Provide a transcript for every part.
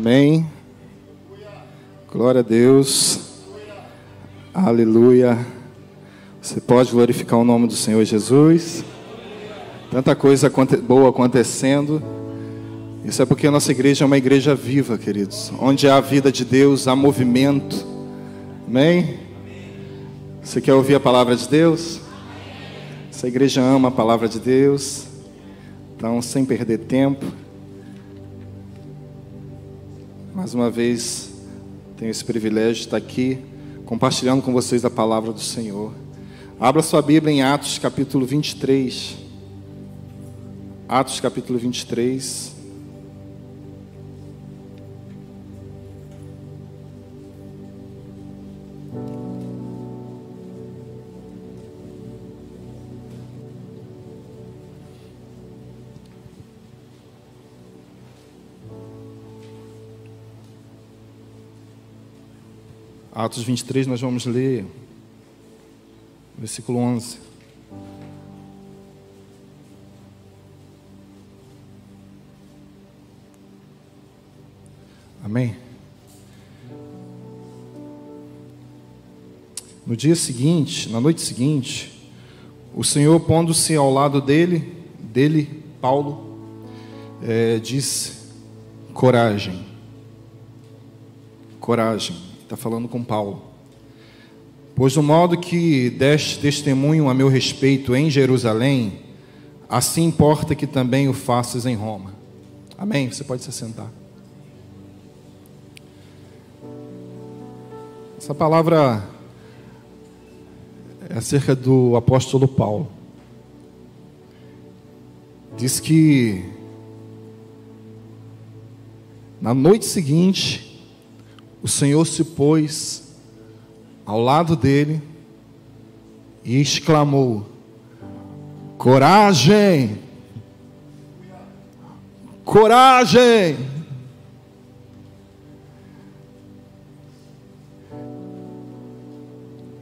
Amém. Glória a Deus. Aleluia. Você pode glorificar o nome do Senhor Jesus. Tanta coisa boa acontecendo. Isso é porque a nossa igreja é uma igreja viva, queridos. Onde há a vida de Deus, há movimento. Amém? Você quer ouvir a palavra de Deus? Essa igreja ama a palavra de Deus. Então, sem perder tempo, mais uma vez, tenho esse privilégio de estar aqui compartilhando com vocês a palavra do Senhor. Abra sua Bíblia em Atos capítulo 23. Atos capítulo 23. Atos 23, nós vamos ler versículo 11. Amém? No dia seguinte, na noite seguinte, o Senhor, pondo-se ao lado dele, Paulo, disse: coragem, coragem. Está falando com Paulo. Pois do modo que deste testemunho a meu respeito em Jerusalém, assim importa que também o faças em Roma. Amém? Você pode se sentar. Essa palavra é acerca do apóstolo Paulo. Diz que na noite seguinte, o Senhor se pôs ao lado dele e exclamou: coragem! Coragem!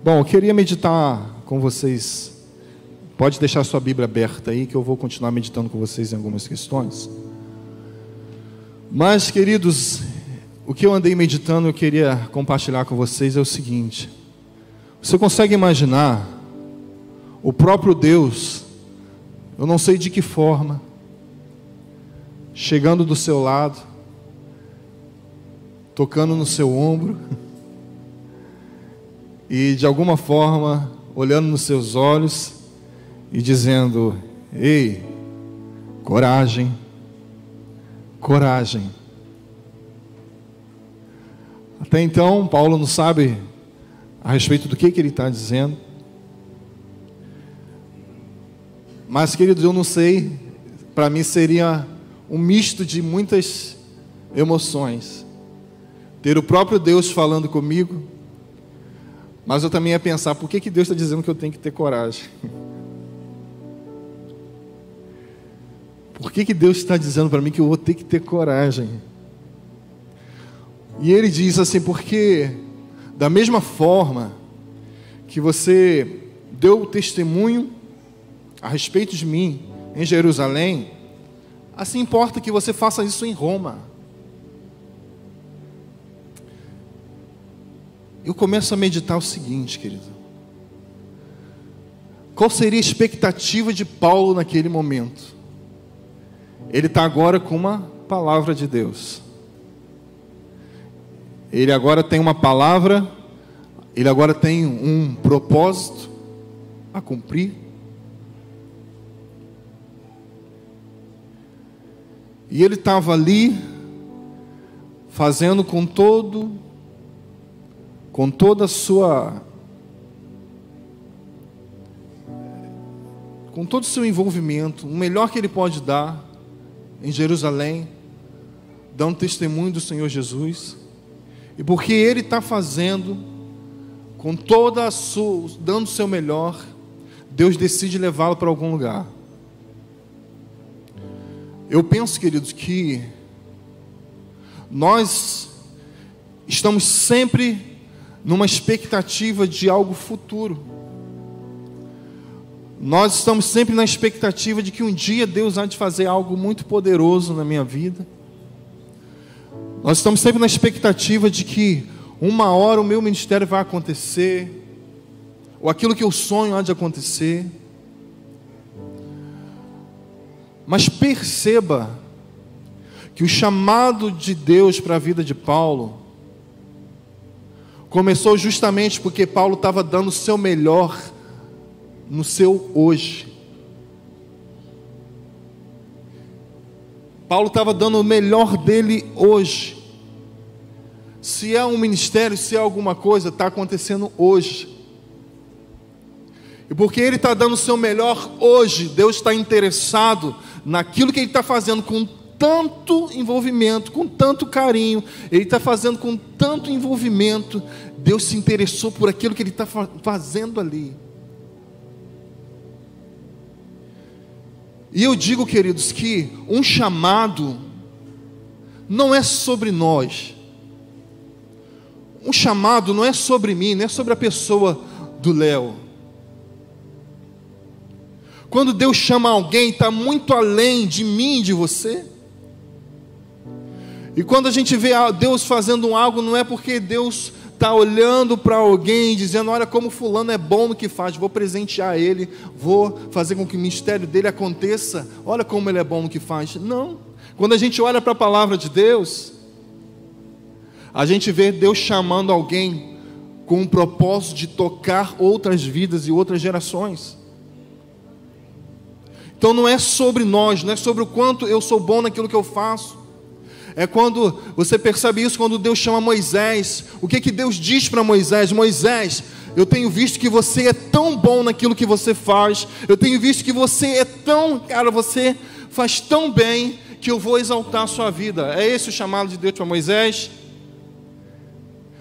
Bom, eu queria meditar com vocês. Pode deixar sua Bíblia aberta aí, que eu vou continuar meditando com vocês em algumas questões. Mas, queridos, o que eu andei meditando, eu queria compartilhar com vocês é o seguinte: você consegue imaginar o próprio Deus, eu não sei de que forma, chegando do seu lado, tocando no seu ombro e de alguma forma olhando nos seus olhos e dizendo: ei, coragem, coragem. Até então, Paulo não sabe a respeito do que ele está dizendo. Mas, queridos, eu não sei. Para mim seria um misto de muitas emoções. Ter o próprio Deus falando comigo. Mas eu também ia pensar: por que Deus está dizendo que eu tenho que ter coragem? Por que Deus está dizendo para mim que eu vou ter que ter coragem? E ele diz assim: porque da mesma forma que você deu testemunho a respeito de mim em Jerusalém, assim importa que você faça isso em Roma. Eu começo a meditar o seguinte, querido: qual seria a expectativa de Paulo naquele momento? Ele está agora com uma palavra de Deus. Ele agora tem uma palavra, ele agora tem um propósito a cumprir. E ele estava ali, fazendo com todo o seu envolvimento, o melhor que ele pode dar em Jerusalém, dando testemunho do Senhor Jesus. E porque ele está fazendo, com dando o seu melhor, Deus decide levá-lo para algum lugar. Eu penso, queridos, que nós estamos sempre numa expectativa de algo futuro. Nós estamos sempre na expectativa de que um dia Deus há de fazer algo muito poderoso na minha vida. Nós estamos sempre na expectativa de que uma hora o meu ministério vai acontecer, ou aquilo que eu sonho há de acontecer. Mas perceba que o chamado de Deus para a vida de Paulo começou justamente porque Paulo estava dando o seu melhor no seu hoje. Paulo estava dando o melhor dele hoje. Se é um ministério, se é alguma coisa, está acontecendo hoje. E porque ele está dando o seu melhor hoje, Deus está interessado naquilo que ele está fazendo com tanto envolvimento, com tanto carinho, ele está fazendo com tanto envolvimento. Deus se interessou por aquilo que ele está fazendo ali. E eu digo, queridos, que um chamado não é sobre nós. Um chamado não é sobre mim, não é sobre a pessoa do Léo. Quando Deus chama alguém, está muito além de mim e de você. E quando a gente vê Deus fazendo algo, não é porque Deus está olhando para alguém, dizendo, olha como fulano é bom no que faz, vou presentear ele, vou fazer com que o ministério dele aconteça, olha como ele é bom no que faz. Não. Quando a gente olha para a palavra de Deus, a gente vê Deus chamando alguém com o propósito de tocar outras vidas e outras gerações. Então não é sobre nós, não é sobre o quanto eu sou bom naquilo que eu faço. É quando você percebe isso, quando Deus chama Moisés. O que Deus diz para Moisés? Moisés, eu tenho visto que você é tão bom naquilo que você faz. Eu tenho visto que você é tão, você faz tão bem, que eu vou exaltar a sua vida. É esse o chamado de Deus para Moisés?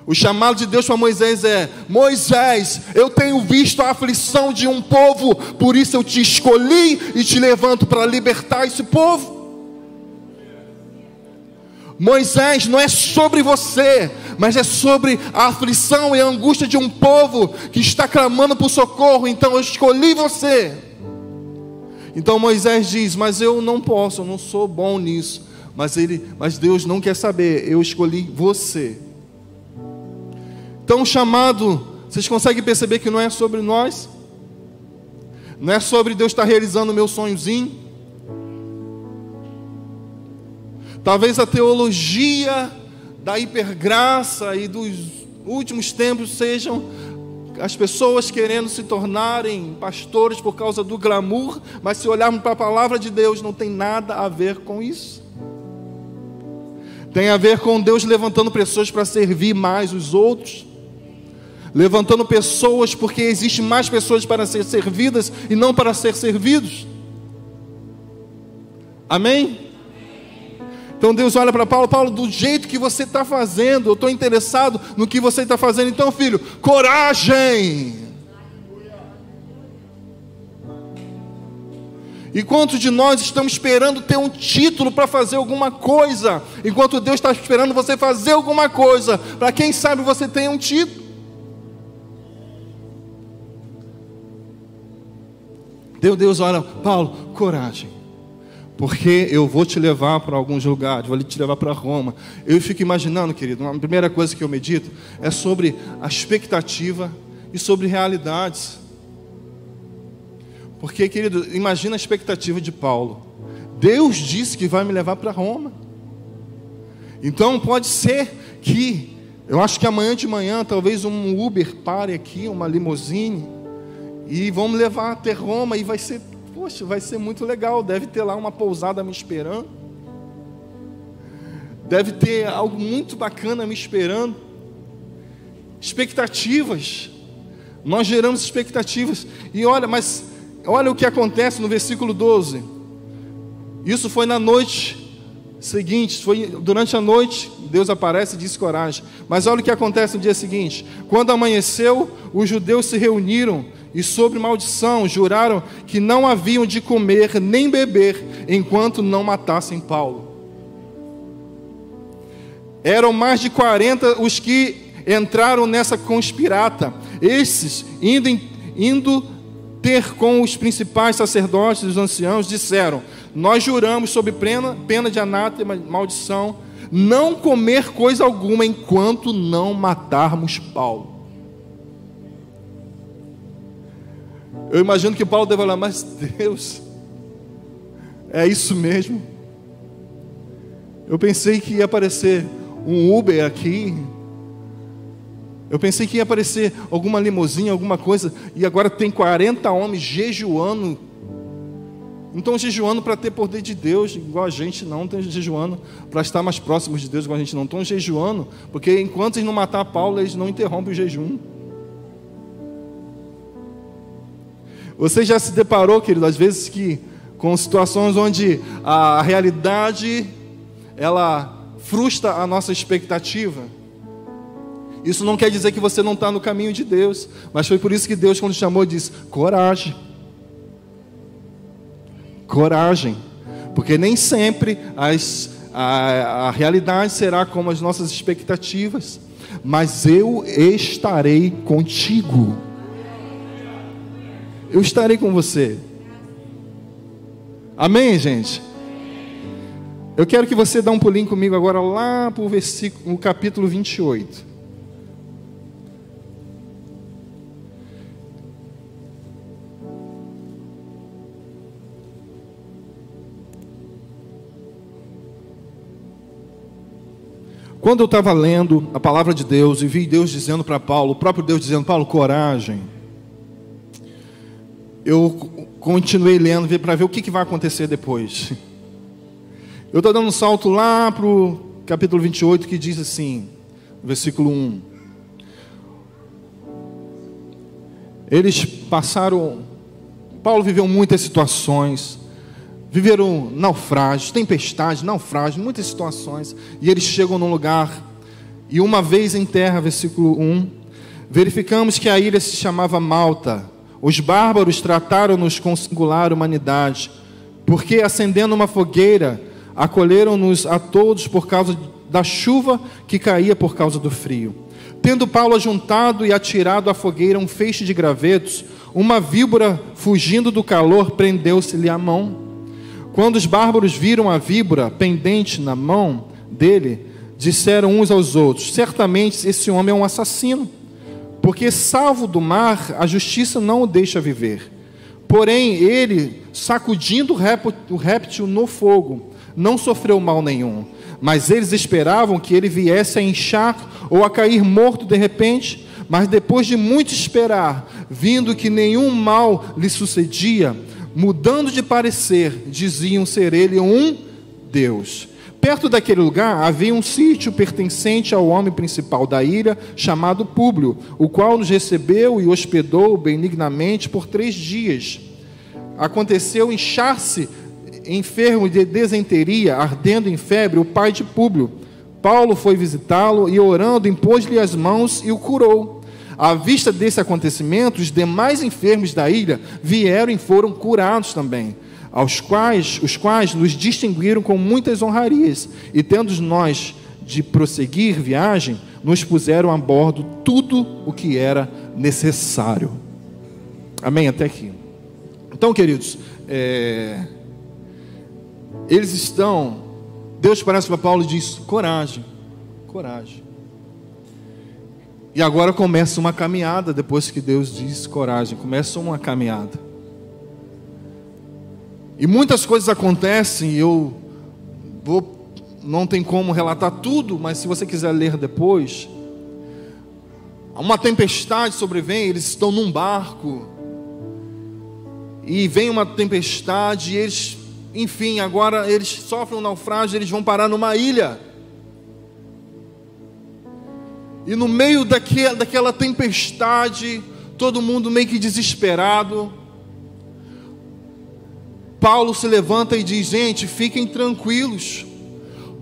O chamado de Deus para Moisés é: Moisés, eu tenho visto a aflição de um povo, por isso eu te escolhi e te levanto para libertar esse povo. Moisés, não é sobre você, mas é sobre a aflição e a angústia de um povo que está clamando por socorro. Então eu escolhi você. Então Moisés diz, mas eu não posso, eu não sou bom nisso. Mas Deus não quer saber, eu escolhi você. Então o chamado, vocês conseguem perceber que não é sobre nós? Não é sobre Deus estar realizando o meu sonhozinho? Talvez a teologia da hipergraça e dos últimos tempos sejam as pessoas querendo se tornarem pastores por causa do glamour, mas se olharmos para a palavra de Deus, não tem nada a ver com isso. Tem a ver com Deus levantando pessoas para servir mais os outros, levantando pessoas porque existem mais pessoas para ser servidas e não para ser servidos. Amém? Então Deus olha para Paulo, Paulo, do jeito que você está fazendo, eu estou interessado no que você está fazendo. Então, filho, coragem. E quantos de nós estamos esperando ter um título para fazer alguma coisa, enquanto Deus está esperando você fazer alguma coisa, para quem sabe você tenha um título. Deus olha, Paulo, coragem. Porque eu vou te levar para alguns lugares, vou te levar para Roma. Eu fico imaginando, querido, a primeira coisa que eu medito é sobre a expectativa e sobre realidades. Porque, querido, imagina a expectativa de Paulo. Deus disse que vai me levar para Roma. Então pode ser que, eu acho que amanhã de manhã, talvez um Uber pare aqui, uma limusine, e vão me levar até Roma e vai ser... Poxa, vai ser muito legal, deve ter lá uma pousada me esperando, deve ter algo muito bacana me esperando. Expectativas, nós geramos expectativas, e olha o que acontece no versículo 12, isso foi na noite seguinte, foi durante a noite, Deus aparece e diz coragem, mas olha o que acontece no dia seguinte, quando amanheceu, os judeus se reuniram, e sobre maldição juraram que não haviam de comer nem beber enquanto não matassem Paulo. Eram mais de 40 os que entraram nessa conspirata. Esses, indo ter com os principais sacerdotes e os anciãos, disseram: nós juramos sob pena de anátema, maldição, não comer coisa alguma enquanto não matarmos Paulo. Eu imagino que Paulo deve falar, mas Deus, é isso mesmo? Eu pensei que ia aparecer um Uber aqui, eu pensei que ia aparecer alguma limusine, alguma coisa, e agora tem 40 homens jejuando. Não estão jejuando para ter poder de Deus, igual a gente, não estão jejuando para estar mais próximos de Deus, igual a gente não. Estão jejuando, porque enquanto eles não matar Paulo, eles não interrompem o jejum. Você já se deparou, querido, às vezes com situações onde a realidade, ela frustra a nossa expectativa? Isso não quer dizer que você não está no caminho de Deus, mas foi por isso que Deus, quando chamou, disse: coragem. Coragem, porque nem sempre a realidade será como as nossas expectativas, mas eu estarei contigo. Eu estarei com você. Amém, gente? Eu quero que você dê um pulinho comigo agora lá para o capítulo 28. Quando eu estava lendo a palavra de Deus e vi Deus dizendo para Paulo, o próprio Deus dizendo: Paulo, coragem. Eu continuei lendo para ver o que vai acontecer depois. Eu estou dando um salto lá para o capítulo 28, que diz assim, versículo 1. Eles passaram, Paulo viveu muitas situações, viveram naufrágios, tempestades, naufrágios, muitas situações, e eles chegam num lugar, e uma vez em terra, versículo 1, verificamos que a ilha se chamava Malta. Os bárbaros trataram-nos com singular humanidade, porque acendendo uma fogueira, acolheram-nos a todos por causa da chuva que caía por causa do frio. Tendo Paulo ajuntado e atirado à fogueira um feixe de gravetos, uma víbora, fugindo do calor, prendeu-se-lhe à mão. Quando os bárbaros viram a víbora pendente na mão dele, disseram uns aos outros: certamente esse homem é um assassino, porque salvo do mar, a justiça não o deixa viver. Porém ele, sacudindo o réptil no fogo, não sofreu mal nenhum. Mas eles esperavam que ele viesse a inchar ou a cair morto de repente. Mas depois de muito esperar, vindo que nenhum mal lhe sucedia, mudando de parecer, diziam ser ele um Deus. Perto daquele lugar havia um sítio pertencente ao homem principal da ilha, chamado Públio, o qual nos recebeu e hospedou benignamente por 3 dias. Aconteceu inchar-se, enfermo de desenteria, ardendo em febre, o pai de Públio. Paulo foi visitá-lo e, orando, impôs-lhe as mãos e o curou. À vista desse acontecimento, os demais enfermos da ilha vieram e foram curados também, os quais nos distinguiram com muitas honrarias, e tendo nós de prosseguir viagem, nos puseram a bordo tudo o que era necessário. Amém? Até aqui. Então, queridos, eles estão, Deus parece para Paulo e diz: coragem, coragem. E agora começa uma caminhada. Depois que Deus diz coragem, começa uma caminhada. E muitas coisas acontecem, não tem como relatar tudo, mas se você quiser ler depois, uma tempestade sobrevém, eles estão num barco, e vem uma tempestade, e eles, enfim, agora eles sofrem um naufrágio, eles vão parar numa ilha, e no meio daquela tempestade, todo mundo meio que desesperado, Paulo se levanta e diz: gente, fiquem tranquilos,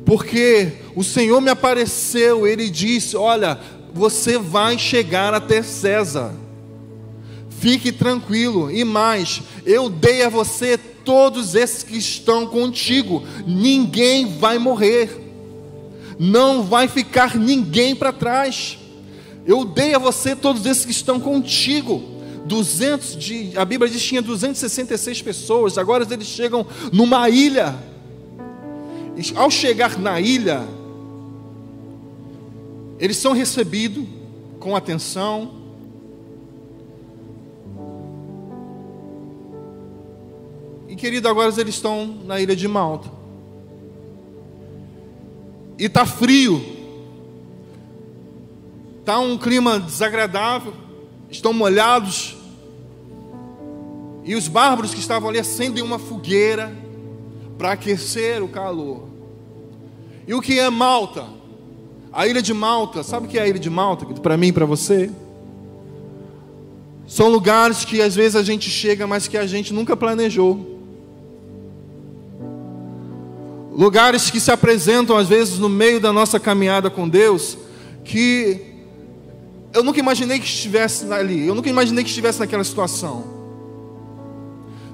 porque o Senhor me apareceu. Ele disse: olha, você vai chegar até César, fique tranquilo, e mais, eu dei a você todos esses que estão contigo, ninguém vai morrer, não vai ficar ninguém para trás. Eu dei a você todos esses que estão contigo. A Bíblia diz que tinha 266 pessoas, agora eles chegam numa ilha. Ao chegar na ilha, Eles são recebidos com atenção. E querido, agora eles estão na ilha de Malta. E está frio. Está um clima desagradável. Estão molhados. E os bárbaros que estavam ali acendem uma fogueira para aquecer o calor. E o que é Malta? A ilha de Malta, sabe o que é a ilha de Malta? Para mim e para você? São lugares que às vezes a gente chega, mas que a gente nunca planejou. Lugares que se apresentam às vezes no meio da nossa caminhada com Deus, que eu nunca imaginei que estivesse ali, eu nunca imaginei que estivesse naquela situação.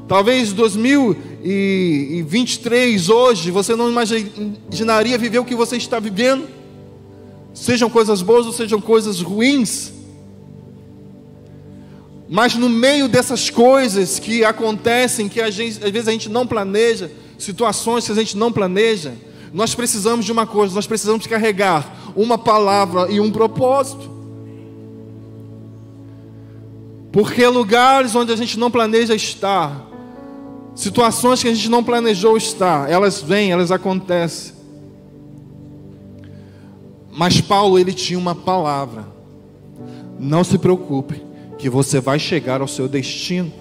Talvez 2023, hoje, você não imaginaria viver o que você está vivendo, sejam coisas boas ou sejam coisas ruins. Mas no meio dessas coisas que acontecem, que às vezes a gente não planeja, situações que a gente não planeja, nós precisamos de uma coisa, nós precisamos carregar uma palavra e um propósito. Porque lugares onde a gente não planeja estar, situações que a gente não planejou estar, elas vêm, elas acontecem. Mas Paulo, ele tinha uma palavra: não se preocupe, que você vai chegar ao seu destino.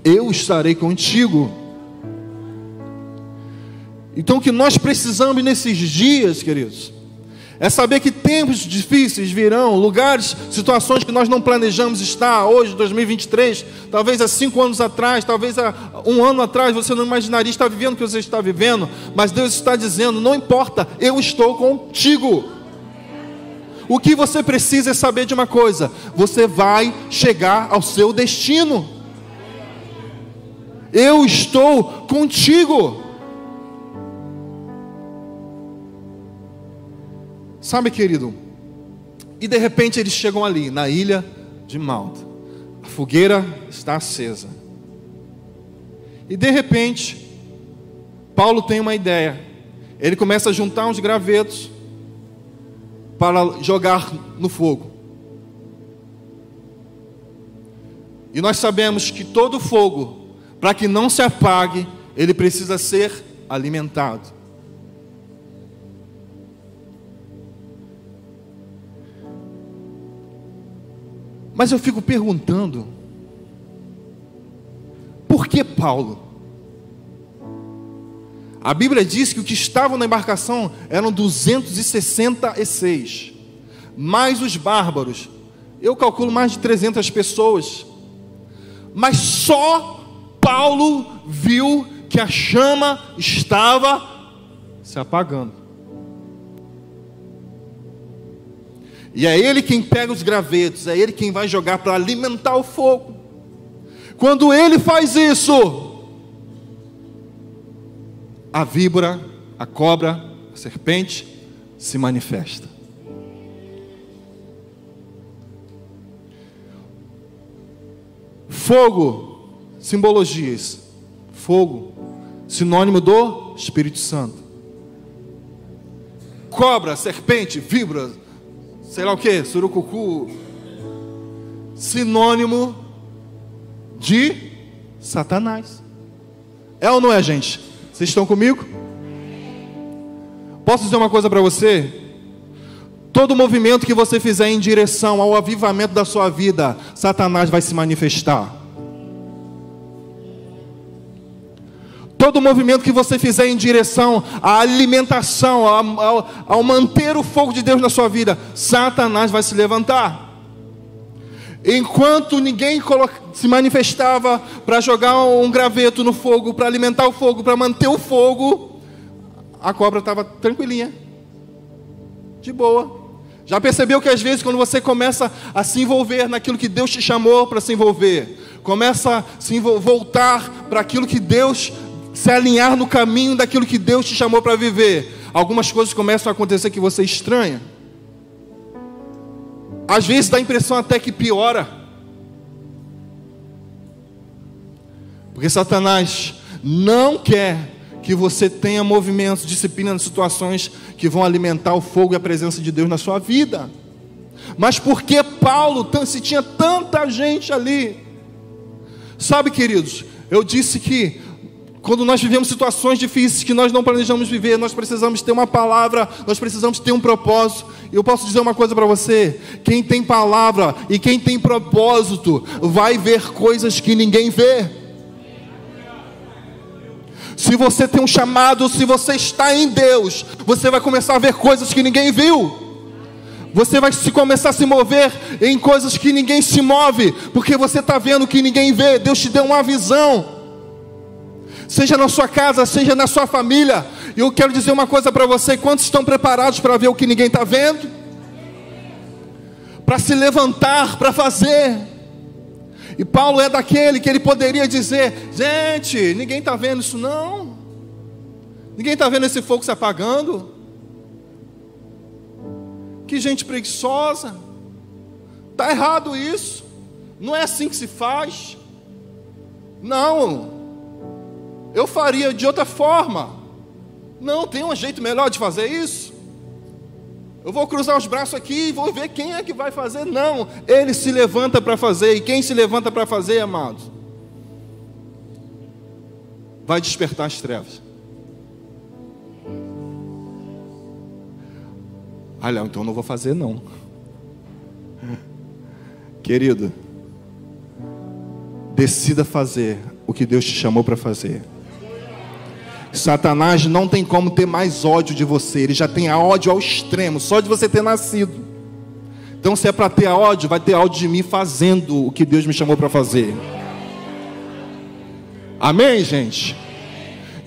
Eu estarei contigo. Então o que nós precisamos nesses dias, queridos, é saber que tempos difíceis virão, lugares, situações que nós não planejamos estar hoje, 2023, talvez há 5 anos atrás, talvez há 1 ano atrás, você não imaginaria estar vivendo o que você está vivendo, mas Deus está dizendo: não importa, eu estou contigo. O que você precisa é saber de uma coisa: você vai chegar ao seu destino. Eu estou contigo. Sabe, querido, e de repente eles chegam ali, na ilha de Malta. A fogueira está acesa. E de repente, Paulo tem uma ideia. Ele começa a juntar uns gravetos para jogar no fogo. E nós sabemos que todo fogo, para que não se apague, ele precisa ser alimentado. Mas eu fico perguntando, por que Paulo? A Bíblia diz que os que estavam na embarcação eram 266, mais os bárbaros. Eu calculo mais de 300 pessoas. Mas só Paulo viu que a chama estava se apagando. E é ele quem pega os gravetos, é ele quem vai jogar para alimentar o fogo. Quando ele faz isso, a víbora, a cobra, a serpente se manifesta. Fogo, simbologias. Fogo, sinônimo do Espírito Santo. Cobra, serpente, víbora, sei lá o que, surucucu, sinônimo de Satanás. É ou não é, gente? Vocês estão comigo? Posso dizer uma coisa para você? Todo movimento que você fizer em direção ao avivamento da sua vida, Satanás vai se manifestar. Todo movimento que você fizer em direção à alimentação, ao manter o fogo de Deus na sua vida, Satanás vai se levantar. Enquanto ninguém se manifestava para jogar um graveto no fogo, para alimentar o fogo, para manter o fogo, a cobra estava tranquilinha, de boa. Já percebeu que às vezes quando você começa a se envolver naquilo que Deus te chamou para se envolver, começa a voltar para aquilo que Deus, se alinhar no caminho daquilo que Deus te chamou para viver, algumas coisas começam a acontecer que você estranha. Às vezes dá a impressão até que piora. Porque Satanás não quer que você tenha movimentos, disciplina, situações que vão alimentar o fogo e a presença de Deus na sua vida. Mas por que Paulo, se tinha tanta gente ali? Sabe, queridos, eu disse que quando nós vivemos situações difíceis que nós não planejamos viver, nós precisamos ter uma palavra, nós precisamos ter um propósito. E eu posso dizer uma coisa para você: quem tem palavra e quem tem propósito vai ver coisas que ninguém vê. Se você tem um chamado, se você está em Deus, você vai começar a ver coisas que ninguém viu. Você vai começar a se mover em coisas que ninguém se move, porque você está vendo o que ninguém vê. Deus te deu uma visão, seja na sua casa, seja na sua família. E eu quero dizer uma coisa para você: quantos estão preparados para ver o que ninguém está vendo? Para se levantar, para fazer. E Paulo é daquele que ele poderia dizer: gente, ninguém está vendo isso não. Ninguém está vendo esse fogo se apagando. Que gente preguiçosa. Está errado isso. Não é assim que se faz. Não, eu faria de outra forma. Não, tem um jeito melhor de fazer isso. Eu vou cruzar os braços aqui e vou ver quem é que vai fazer. Não, ele se levanta para fazer. E quem se levanta para fazer, amados, vai despertar as trevas. Ah, Léo, então eu não vou fazer não. Querido, decida fazer o que Deus te chamou para fazer. Satanás não tem como ter mais ódio de você. Ele já tem ódio ao extremo, só de você ter nascido. Então, se é para ter ódio, vai ter ódio de mim fazendo o que Deus me chamou para fazer. Amém, gente?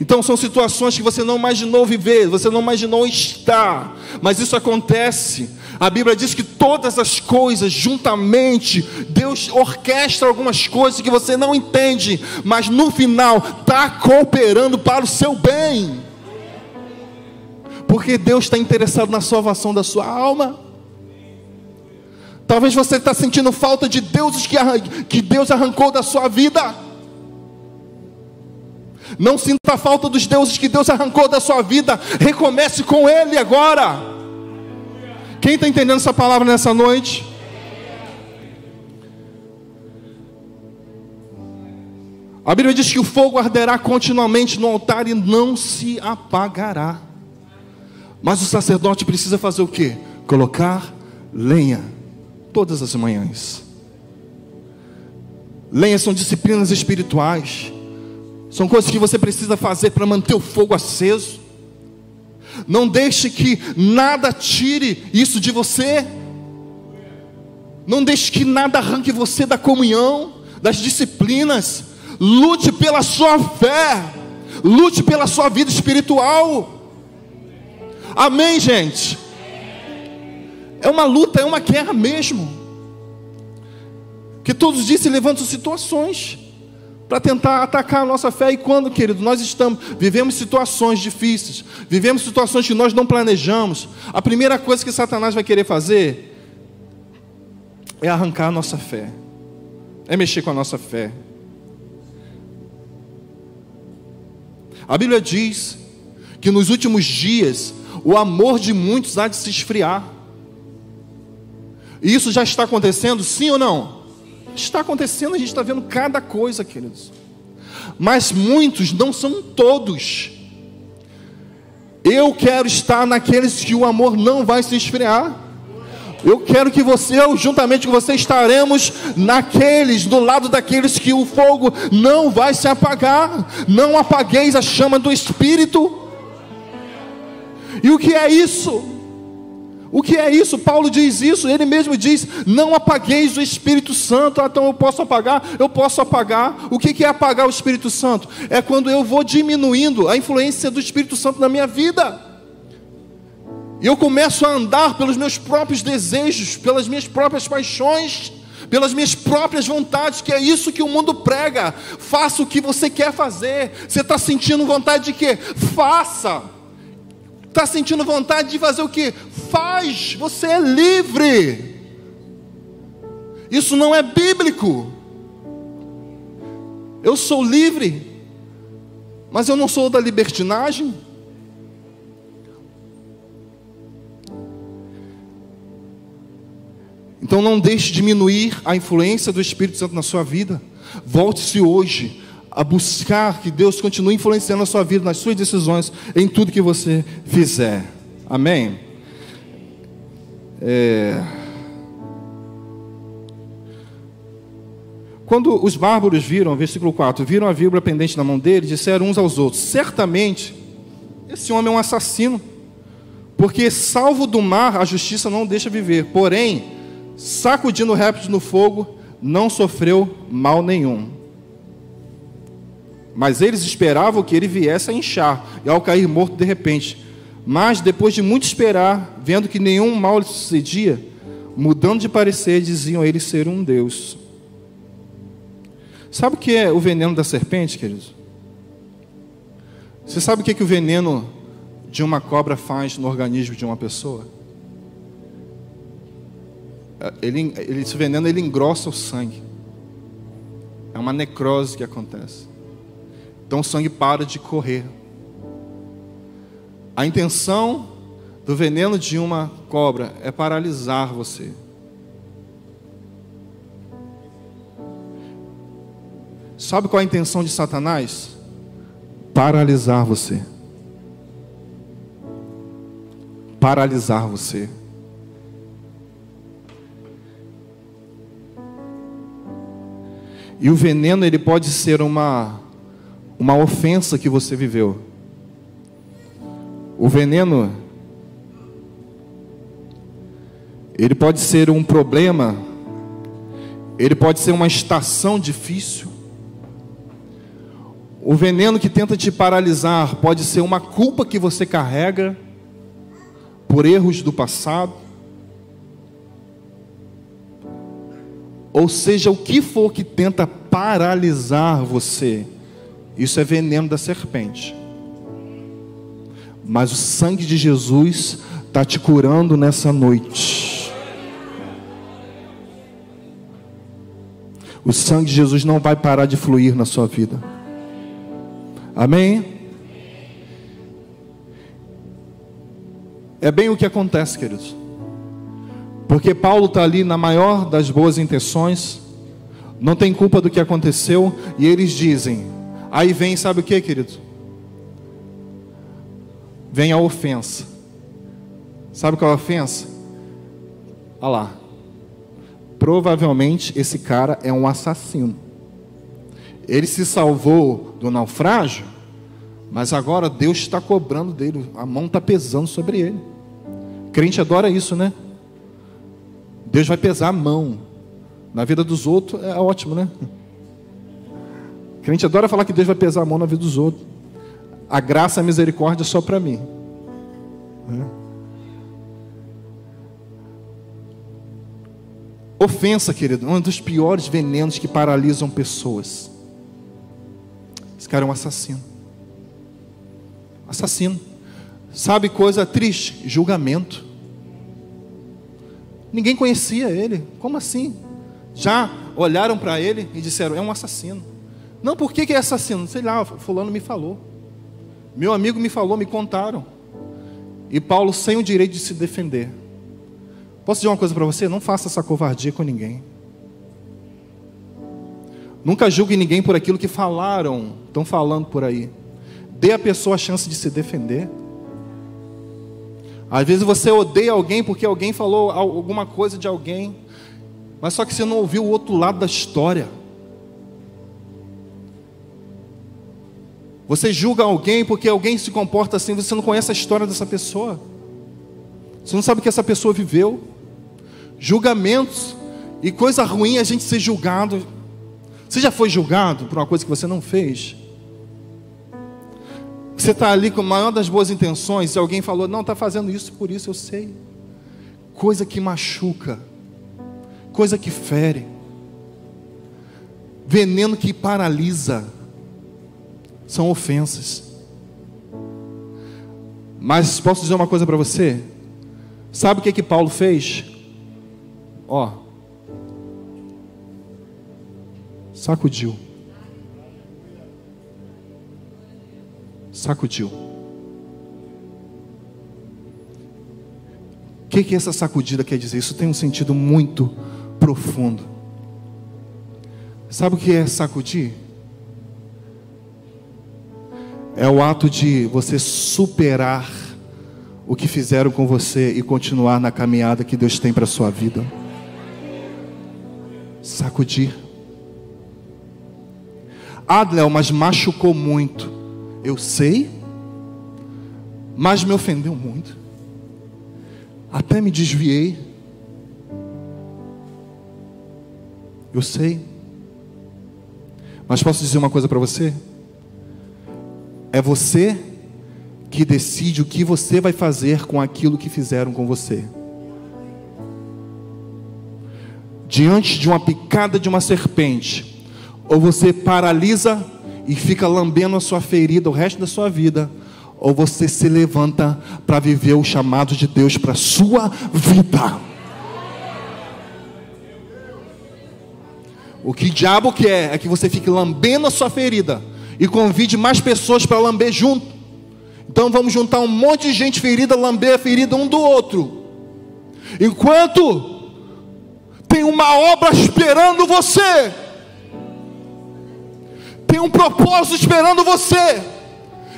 Então, são situações que você não imaginou viver, você não imaginou estar, mas isso acontece. A Bíblia diz que todas as coisas juntamente, Deus orquestra algumas coisas que você não entende, mas no final está cooperando para o seu bem, porque Deus está interessado na salvação da sua alma. Talvez você está sentindo falta de deuses que Deus arrancou da sua vida. Não sinta a falta dos deuses que Deus arrancou da sua vida. Recomece com Ele agora. Quem está entendendo essa palavra nessa noite? A Bíblia diz que o fogo arderá continuamente no altar e não se apagará. Mas o sacerdote precisa fazer o quê? Colocar lenha todas as manhãs. Lenha são disciplinas espirituais. São coisas que você precisa fazer para manter o fogo aceso. Não deixe que nada tire isso de você. Não deixe que nada arranque você da comunhão, das disciplinas. Lute pela sua fé. Lute pela sua vida espiritual. Amém, gente? É uma luta, é uma guerra mesmo. Que todos os dias se levantam situações para tentar atacar a nossa fé. E quando, querido, nós vivemos situações difíceis, vivemos situações que nós não planejamos, a primeira coisa que Satanás vai querer fazer é arrancar a nossa fé, é mexer com a nossa fé. A Bíblia diz que nos últimos dias o amor de muitos há de se esfriar. E isso já está acontecendo, sim ou não? Está acontecendo, a gente está vendo cada coisa, queridos. Mas muitos, não são todos. Eu quero estar naqueles que o amor não vai se esfriar. Eu quero que eu juntamente com você, estaremos naqueles, do lado daqueles que o fogo não vai se apagar. Não apagueis a chama do Espírito. E o que é isso? O que é isso? Paulo diz isso, ele mesmo diz: não apagueis o Espírito Santo. Então eu posso apagar? Eu posso apagar. O que é apagar o Espírito Santo? É quando eu vou diminuindo a influência do Espírito Santo na minha vida. E eu começo a andar pelos meus próprios desejos, pelas minhas próprias paixões, pelas minhas próprias vontades, que é isso que o mundo prega. Faça o que você quer fazer. Você está sentindo vontade de quê? Faça. Está sentindo vontade de fazer o quê? Faz. Você é livre. Isso não é bíblico. Eu sou livre. Mas eu não sou da libertinagem. Então não deixe diminuir a influência do Espírito Santo na sua vida. Volte-se hoje a buscar que Deus continue influenciando a sua vida, nas suas decisões, em tudo que você fizer. Amém? Quando os bárbaros viram, versículo 4, viram a víbora pendente na mão dele, disseram uns aos outros: certamente esse homem é um assassino, porque salvo do mar a justiça não o deixa viver, porém sacudindo répteis no fogo não sofreu mal nenhum. Mas eles esperavam que ele viesse a inchar e ao cair morto de repente. Mas depois de muito esperar, vendo que nenhum mal lhe sucedia, mudando de parecer, diziam ele ser um Deus. Sabe o que é o veneno da serpente, queridos? Você sabe o que o veneno de uma cobra faz no organismo de uma pessoa? Esse veneno engrossa o sangue. É uma necrose que acontece. Então o sangue para de correr. A intenção do veneno de uma cobra é paralisar você. Sabe qual é a intenção de Satanás? Paralisar você. Paralisar você. E o veneno, ele pode ser uma ofensa que você viveu. O veneno, ele pode ser um problema, ele pode ser uma estação difícil. O veneno que tenta te paralisar pode ser uma culpa que você carrega por erros do passado. Ou seja, o que for que tenta paralisar você, isso é veneno da serpente. Mas o sangue de Jesus está te curando nessa noite. O sangue de Jesus não vai parar de fluir na sua vida. Amém? É bem o que acontece, queridos. Porque Paulo está ali na maior das boas intenções, não tem culpa do que aconteceu, e eles dizem, aí vem, sabe o que, querido? Vem a ofensa. Sabe qual é a ofensa? Olha lá. Provavelmente esse cara é um assassino. Ele se salvou do naufrágio, mas agora Deus está cobrando dele, a mão está pesando sobre ele. Crente adora isso, né? Deus vai pesar a mão. Na vida dos outros é ótimo, né? Crente adora falar que Deus vai pesar a mão na vida dos outros. A graça e a misericórdia é só para mim. Ofensa, querido, é um dos piores venenos que paralisam pessoas. Esse cara é um assassino. Assassino. Sabe coisa triste? Julgamento. Ninguém conhecia ele. Como assim? Já olharam para ele e disseram, é um assassino. Não, por que é assassino? Sei lá, fulano me falou. Meu amigo me falou, me contaram. E Paulo sem o direito de se defender. Posso dizer uma coisa para você? Não faça essa covardia com ninguém. Nunca julgue ninguém por aquilo que falaram, estão falando por aí. Dê à pessoa a chance de se defender. Às vezes você odeia alguém porque alguém falou alguma coisa de alguém, mas só que você não ouviu o outro lado da história. Você julga alguém porque alguém se comporta assim, você não conhece a história dessa pessoa. Você não sabe o que essa pessoa viveu. Julgamentos e coisa ruim é a gente ser julgado. Você já foi julgado por uma coisa que você não fez? Você está ali com a maior das boas intenções e alguém falou, não, está fazendo isso, por isso eu sei. Coisa que machuca, coisa que fere, veneno que paralisa, são ofensas. Mas posso dizer uma coisa para você? Sabe o que Paulo fez? Sacudiu. sacudiu. O que essa sacudida quer dizer? Isso tem um sentido muito profundo. Sabe o que é sacudir? É o ato de você superar o que fizeram com você e continuar na caminhada que Deus tem para a sua vida. Sacudir. Léo, mas machucou muito. Eu sei, mas me ofendeu muito. Até me desviei. Eu sei. Mas posso dizer uma coisa para você? É você que decide o que você vai fazer com aquilo que fizeram com você. Diante de uma picada de uma serpente, ou você paralisa e fica lambendo a sua ferida o resto da sua vida, ou você se levanta para viver o chamado de Deus para a sua vida. O que o diabo quer é que você fique lambendo a sua ferida e convide mais pessoas para lamber junto. Então vamos juntar um monte de gente ferida, lamber a ferida um do outro, enquanto tem uma obra esperando você, tem um propósito esperando você,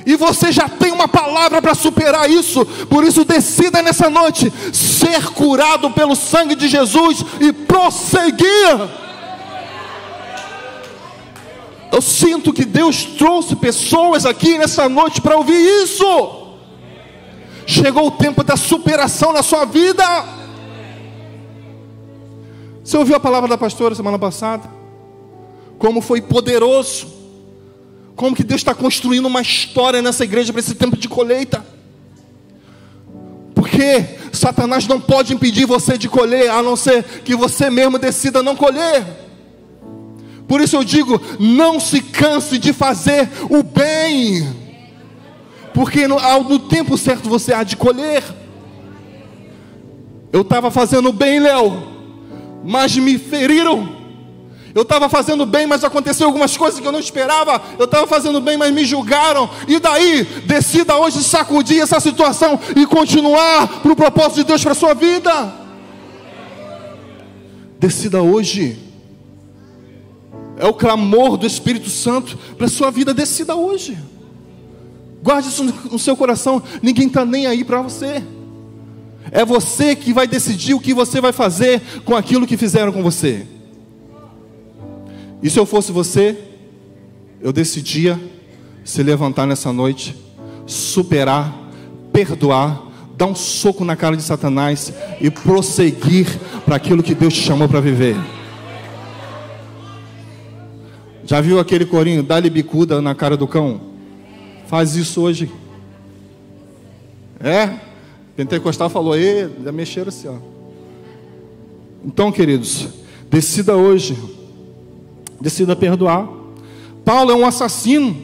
e você já tem uma palavra para superar isso. Por isso decida nessa noite ser curado pelo sangue de Jesus e prosseguir. Eu sinto que Deus trouxe pessoas aqui nessa noite para ouvir isso. Chegou o tempo da superação na sua vida. Você ouviu a palavra da pastora semana passada? Como foi poderoso. Como que Deus está construindo uma história nessa igreja para esse tempo de colheita. Porque Satanás não pode impedir você de colher, a não ser que você mesmo decida não colher. Por isso eu digo, não se canse de fazer o bem, porque no tempo certo você há de colher. Eu estava fazendo bem, Léo, mas me feriram. Eu estava fazendo bem, mas aconteceu algumas coisas que eu não esperava. Eu estava fazendo bem, mas me julgaram. E daí, decida hoje sacudir essa situação e continuar para o propósito de Deus para a sua vida. Decida hoje. É o clamor do Espírito Santo para a sua vida. Decida hoje. Guarde isso no seu coração. Ninguém está nem aí para você. É você que vai decidir o que você vai fazer com aquilo que fizeram com você. E se eu fosse você, eu decidia se levantar nessa noite, superar, perdoar, dar um soco na cara de Satanás e prosseguir para aquilo que Deus te chamou para viver. Já viu aquele corinho, dá-lhe bicuda na cara do cão? Faz isso hoje. Pentecostal falou, já mexeram assim, ó. Então, queridos, decida hoje. Decida perdoar. Paulo é um assassino.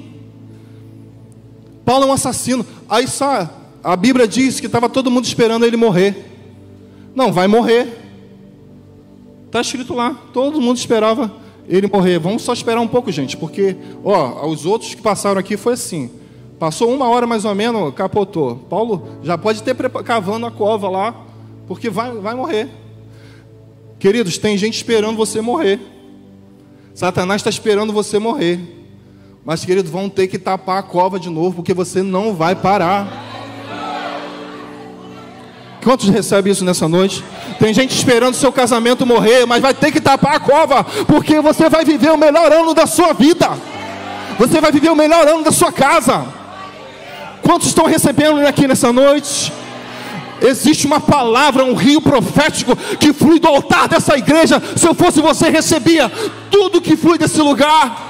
Paulo é um assassino. Aí só, a Bíblia diz que estava todo mundo esperando ele morrer. Não, vai morrer. Está escrito lá, todo mundo esperava ele morrer. Vamos só esperar um pouco, gente, porque os outros que passaram aqui foi assim. Passou 1 hora mais ou menos, capotou. Paulo já pode ter cavando a cova lá, porque vai morrer. Queridos, tem gente esperando você morrer. Satanás está esperando você morrer. Mas, queridos, vão ter que tapar a cova de novo, porque você não vai parar. Quantos recebem isso nessa noite? Tem gente esperando seu casamento morrer, mas vai ter que tapar a cova, porque você vai viver o melhor ano da sua vida. Você vai viver o melhor ano da sua casa. Quantos estão recebendo aqui nessa noite? Existe uma palavra, um rio profético que flui do altar dessa igreja. Se eu fosse você, recebia tudo que flui desse lugar.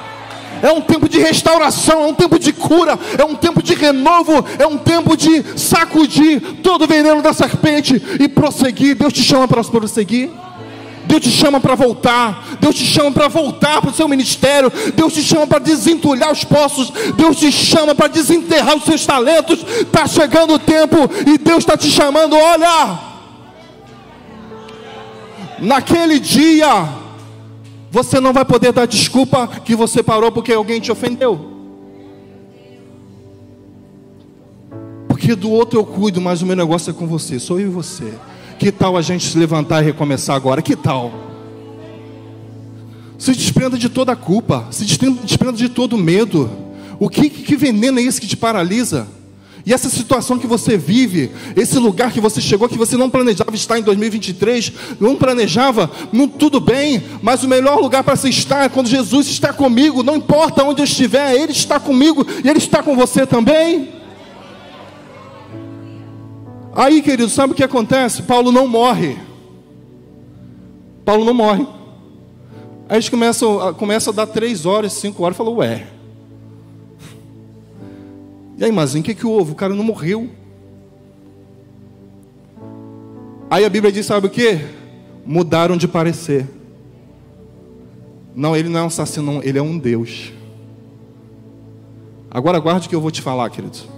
É um tempo de restauração, é um tempo de cura, é um tempo de renovo, é um tempo de sacudir todo o veneno da serpente e prosseguir. Deus te chama para prosseguir. Deus te chama para voltar. Deus te chama para voltar para o seu ministério. Deus te chama para desentulhar os poços. Deus te chama para desenterrar os seus talentos. Está chegando o tempo e Deus está te chamando. Olha, naquele dia você não vai poder dar desculpa que você parou porque alguém te ofendeu. Porque do outro eu cuido, mas o meu negócio é com você. Sou eu e você. Que tal a gente se levantar e recomeçar agora? Que tal? Se desprenda de toda a culpa. Se desprenda de todo o medo. Que veneno é esse que te paralisa? E essa situação que você vive, esse lugar que você chegou, que você não planejava estar em 2023, não planejava, tudo bem, mas o melhor lugar para se estar é quando Jesus está comigo. Não importa onde eu estiver, Ele está comigo e Ele está com você também. Aí, querido, sabe o que acontece? Paulo não morre. Paulo não morre. Aí eles começam a dar 3 horas, 5 horas, e falam, ué. E aí, mas o que houve? O cara não morreu. Aí a Bíblia diz, sabe o que? Mudaram de parecer. Não, ele não é um assassino, não, ele é um Deus. Agora guarde o que eu vou te falar, querido.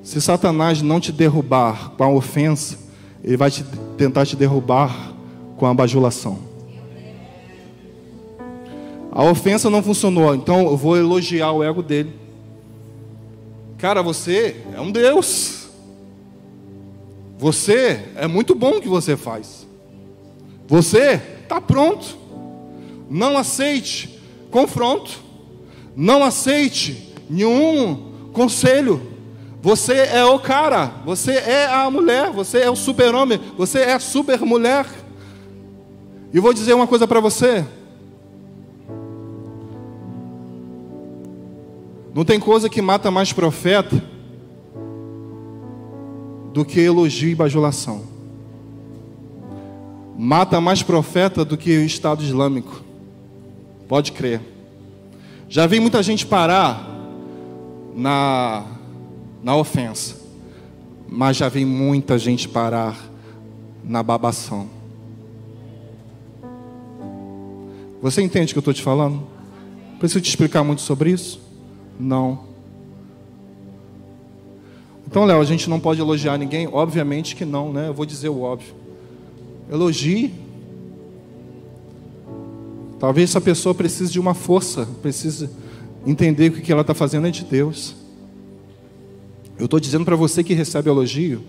Se Satanás não te derrubar com a ofensa, ele vai tentar te derrubar com a bajulação. A ofensa não funcionou, então eu vou elogiar o ego dele. Cara, você é um Deus. Você é muito bom o que você faz. Você está pronto. Não aceite confronto. Não aceite nenhum conselho. Você é o cara. Você é a mulher. Você é o super-homem. Você é a super-mulher. E vou dizer uma coisa para você. Não tem coisa que mata mais profeta do que elogio e bajulação. Mata mais profeta do que o Estado Islâmico. Pode crer. Já vi muita gente parar na ofensa, mas já vi muita gente parar na babação. Você entende o que eu estou te falando? Preciso te explicar muito sobre isso? Não. Então, Léo, a gente não pode elogiar ninguém? Obviamente que não, né? Eu vou dizer o óbvio. Elogie. Talvez essa pessoa precise de uma força, precise entender que o que ela está fazendo é de Deus. Eu estou dizendo para você que recebe elogio,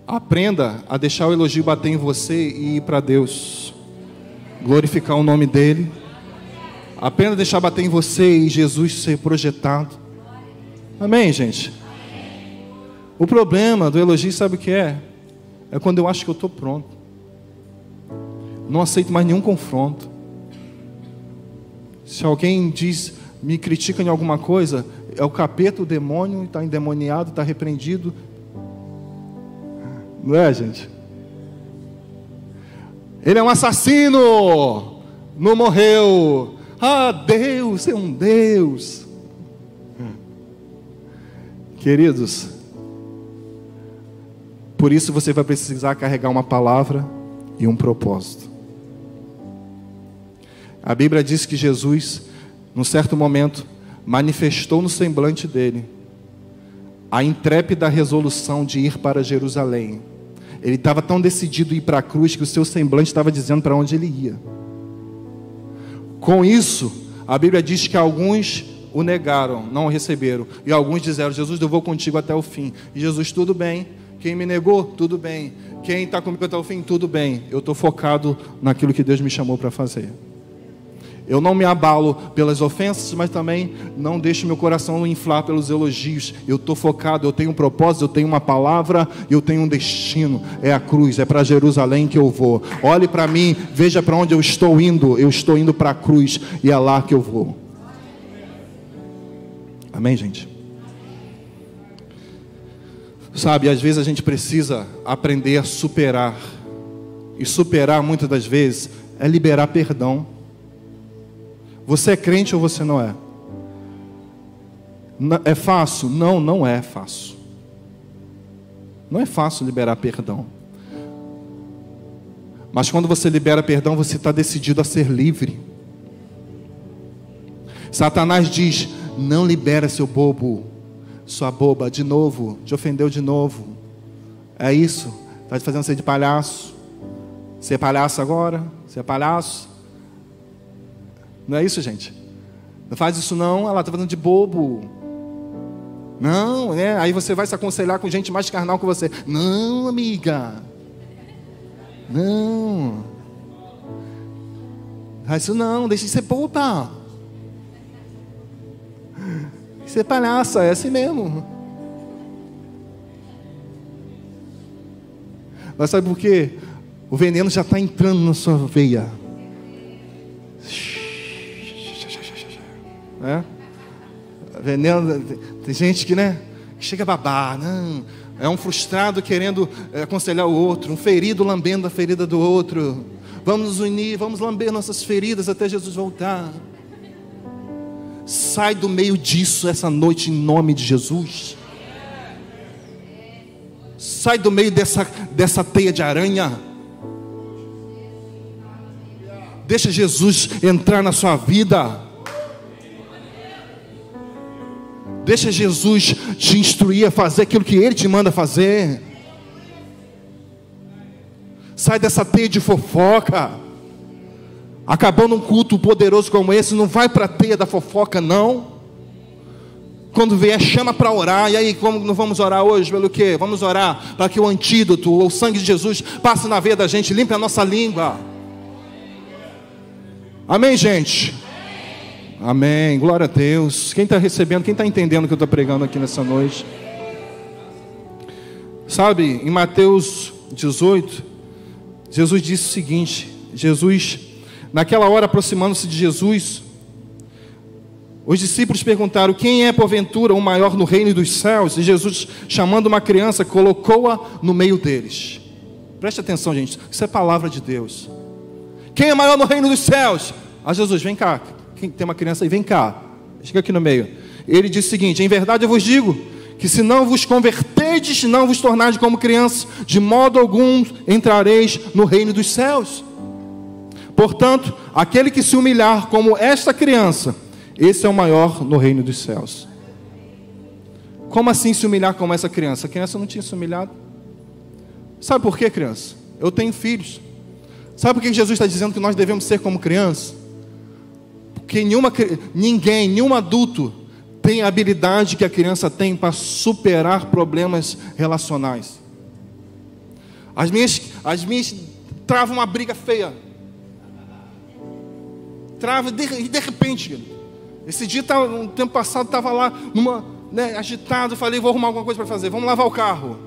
aprenda a deixar o elogio bater em você e ir para Deus, glorificar o nome dEle. Aprenda a deixar bater em você e Jesus ser projetado. Amém, gente? O problema do elogio, sabe o que é? É quando eu acho que eu estou pronto. Não aceito mais nenhum confronto. Se alguém me critica em alguma coisa, é o capeta, o demônio, está endemoniado, está repreendido. Não é, gente? Ele é um assassino, não morreu. Ah, Deus é um Deus. Queridos, por isso você vai precisar carregar uma palavra e um propósito. A Bíblia diz que Jesus, num certo momento, manifestou no semblante dele a intrépida resolução de ir para Jerusalém. Ele estava tão decidido a ir para a cruz que o seu semblante estava dizendo para onde ele ia. Com isso, a Bíblia diz que alguns o negaram, não o receberam. E alguns disseram, Jesus, eu vou contigo até o fim. E Jesus, tudo bem. Quem me negou, tudo bem. Quem está comigo até o fim, tudo bem. Eu estou focado naquilo que Deus me chamou para fazer. Eu não me abalo pelas ofensas, mas também não deixo meu coração inflar pelos elogios. Eu estou focado, eu tenho um propósito, eu tenho uma palavra, eu tenho um destino. É a cruz, é para Jerusalém que eu vou. Olhe para mim, veja para onde eu estou indo. Eu estou indo para a cruz e é lá que eu vou. Amém, gente? Sabe, às vezes a gente precisa aprender a superar. E superar, muitas das vezes, é liberar perdão. Você é crente ou você não é? É fácil? Não, não é fácil. Não é fácil liberar perdão. Mas quando você libera perdão, você está decidido a ser livre. Satanás diz, não libera seu bobo, sua boba, de novo, te ofendeu de novo. É isso, está te fazendo ser de palhaço. Ser palhaço agora? Ser palhaço? Não é isso, gente? Não faz isso não, ela está fazendo de bobo. Não, né? Aí você vai se aconselhar com gente mais carnal que você. Não, amiga. Não. Isso não, deixa de ser puta. Ser palhaça, é assim mesmo. Mas sabe por quê? O veneno já está entrando na sua veia. É? Veneno, tem gente que, né, que chega a babar, não, é um frustrado querendo aconselhar o outro, um ferido lambendo a ferida do outro. Vamos nos unir, vamos lamber nossas feridas até Jesus voltar. Sai do meio disso essa noite em nome de Jesus. Sai do meio dessa teia de aranha. Deixa Jesus entrar na sua vida. Deixa Jesus te instruir a fazer aquilo que Ele te manda fazer. Sai dessa teia de fofoca. Acabando um culto poderoso como esse, não vai para a teia da fofoca, não. Quando vier, chama para orar. E aí, como não vamos orar hoje? Pelo quê? Vamos orar para que o antídoto, o sangue de Jesus, passe na veia da gente, limpe a nossa língua. Amém, gente? Amém, glória a Deus. Quem está recebendo, quem está entendendo o que eu estou pregando aqui nessa noite? Sabe, em Mateus 18, Jesus disse o seguinte: naquela hora, aproximando-se de Jesus, os discípulos perguntaram: quem é porventura o maior no reino dos céus? E Jesus, chamando uma criança, colocou-a no meio deles. Preste atenção, gente, isso é palavra de Deus. Quem é maior no reino dos céus? Jesus, vem cá. Quem tem uma criança aí, vem cá. Chega aqui no meio. Ele disse o seguinte: em verdade eu vos digo, que se não vos converterdes, não vos tornardes como crianças, de modo algum entrareis no reino dos céus. Portanto, aquele que se humilhar como esta criança, esse é o maior no reino dos céus. Como assim se humilhar como essa criança? A criança não tinha se humilhado. Sabe por quê, criança? Eu tenho filhos. Sabe por que Jesus está dizendo que nós devemos ser como criança? Porque nenhum adulto tem a habilidade que a criança tem para superar problemas relacionais. As minhas travam uma briga feia. Trava e de repente, esse dia, um tempo passado, estava lá, agitado, falei, vou arrumar alguma coisa para fazer, vamos lavar o carro.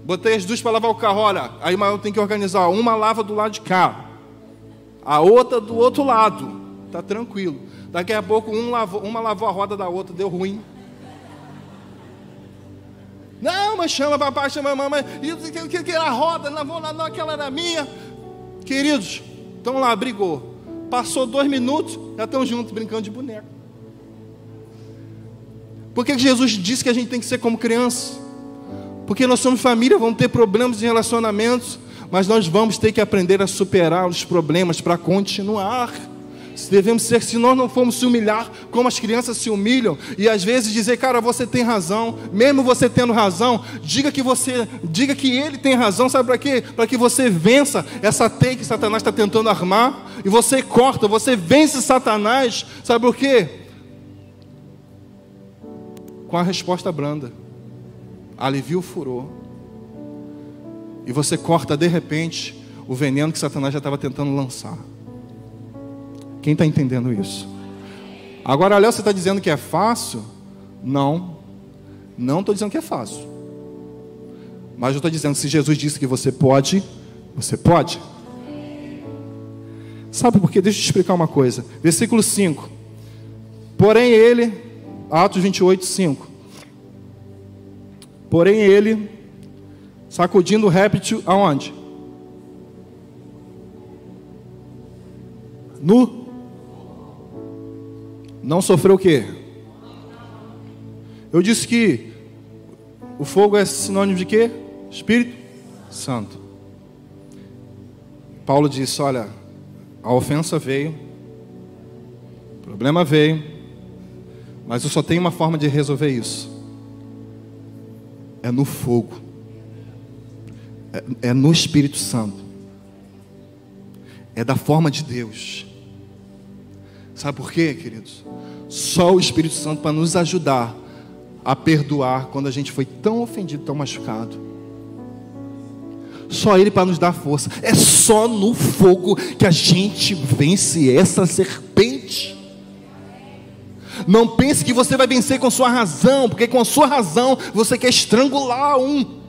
Botei as duas para lavar o carro, olha, aí eu tenho que organizar, uma lava do lado de cá, a outra do outro lado, está tranquilo. Daqui a pouco uma lavou a roda da outra, deu ruim. Não, mas chama papai, chama mamãe, e que era a roda, lavou lá, aquela era minha. Queridos, estão lá, brigou. Passou 2 minutos, já estão juntos, brincando de boneco. Por que Jesus disse que a gente tem que ser como criança? Porque nós somos família, vamos ter problemas de relacionamentos, mas nós vamos ter que aprender a superar os problemas para continuar. Devemos ser, se nós não formos se humilhar como as crianças se humilham, e às vezes dizer, cara, você tem razão, mesmo você tendo razão, diga que ele tem razão, sabe para quê? Para que você vença essa teia que Satanás está tentando armar, e você corta, você vence Satanás, sabe por quê? Com a resposta branda, alivia o furor, e você corta de repente o veneno que Satanás já estava tentando lançar. Quem está entendendo isso? Agora, Léo, você está dizendo que é fácil? Não estou dizendo que é fácil. Mas eu estou dizendo que se Jesus disse que você pode, você pode. Sabe por quê? Deixa eu te explicar uma coisa. Versículo 5. Porém ele, Atos 28, 5. Porém ele, sacudindo o réptil, aonde? Não sofreu o quê? Eu disse que o fogo é sinônimo de quê? Espírito Santo. Paulo disse, olha, a ofensa veio, o problema veio, mas eu só tenho uma forma de resolver isso. É no fogo. É no Espírito Santo. É da forma de Deus. Sabe por quê, queridos? Só o Espírito Santo para nos ajudar a perdoar quando a gente foi tão ofendido, tão machucado. Só Ele para nos dar força. É só no fogo que a gente vence essa serpente. Não pense que você vai vencer com sua razão, porque com a sua razão você quer estrangular um.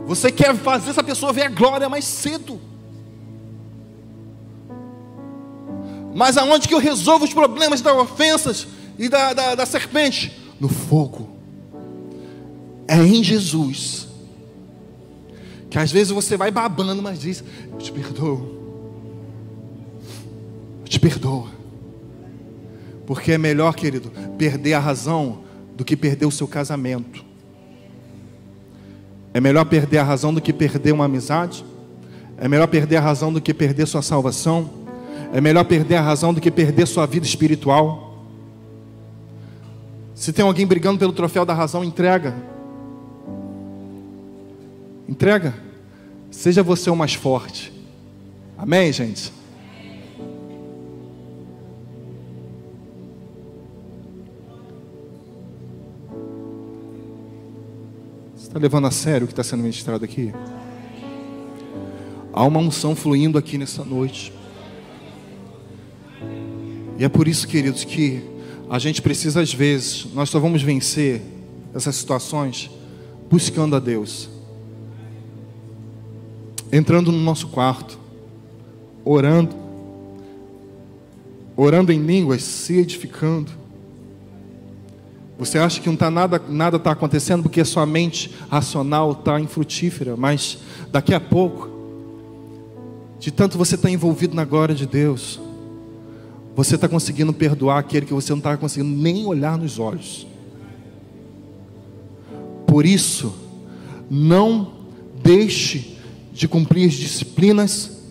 Você quer fazer essa pessoa ver a glória mais cedo. Mas aonde que eu resolvo os problemas das ofensas e da serpente? No fogo. É em Jesus. Que às vezes você vai babando, mas diz: eu te perdoo. Eu te perdoo. Porque é melhor, querido, perder a razão do que perder o seu casamento. É melhor perder a razão do que perder uma amizade. É melhor perder a razão do que perder sua salvação. É melhor perder a razão do que perder sua vida espiritual. Se tem alguém brigando pelo troféu da razão, entrega. Entrega. Seja você o mais forte. Amém, gente? Você está levando a sério o que está sendo ministrado aqui? Há uma unção fluindo aqui nessa noite. E é por isso, queridos, que a gente precisa, às vezes, nós só vamos vencer essas situações buscando a Deus. Entrando no nosso quarto, orando em línguas, se edificando. Você acha que não está nada está acontecendo porque a sua mente racional está infrutífera, mas daqui a pouco, de tanto você estar envolvido na glória de Deus, você está conseguindo perdoar aquele que você não está conseguindo nem olhar nos olhos. Por isso, não deixe de cumprir as disciplinas